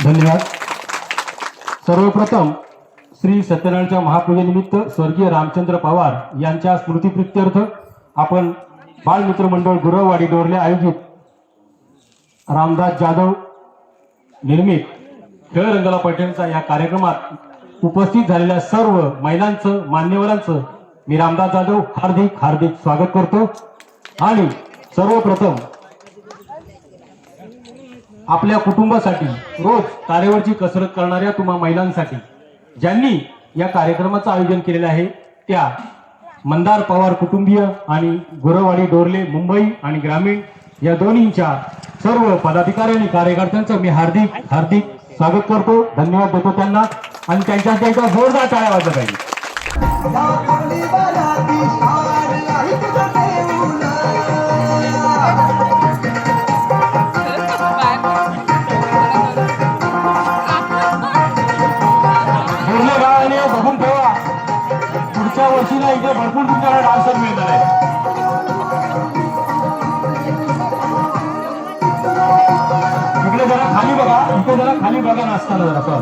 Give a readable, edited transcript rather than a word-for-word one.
धन्यवाद। सर्वप्रथम श्री सत्यनारायणच्या महापूजेनिमित्त स्वर्गीय रामचंद्र पवार यांच्या स्मृतीप्रित्यर्थ आपण बालमित्र मंडळ गुरववाडी डोरले आयोजित रामदास जाधव निर्मित खेळ रंगाला पैठणचा या कार्यक्रमात उपस्थित झालेल्या सर्व महिलांचं मान्यवरांचं मी रामदास जाधव हार्दिक हार्दिक स्वागत करतो। आणि सर्वप्रथम आपल्या कुटुंबासाठी रोज तारेवरची कसरत करणाऱ्या तुम्हा महिलांसाठी ज्यांनी या कार्यक्रमाचं आयोजन केलेलं आहे त्या मंदार पवार कुटुंबीय आणि गुरववाडी डोरले मुंबई आणि ग्रामीण या दोन्हींच्या सर्व पदाधिकारी आणि कार्यकर्त्यांचं मी हार्दिक हार्दिक स्वागत करतो, धन्यवाद देतो त्यांना आणि त्यांच्या जोरदार टाळ्या वाजल्या पाहिजे। बघून ठेवा, पुढच्या वर्षीला इथे भरपूर तुमच्याला डान्सर मिळणार आहे। इकडे जरा खाली बघा, इथे जरा खाली बघा नाचताना जरा सर।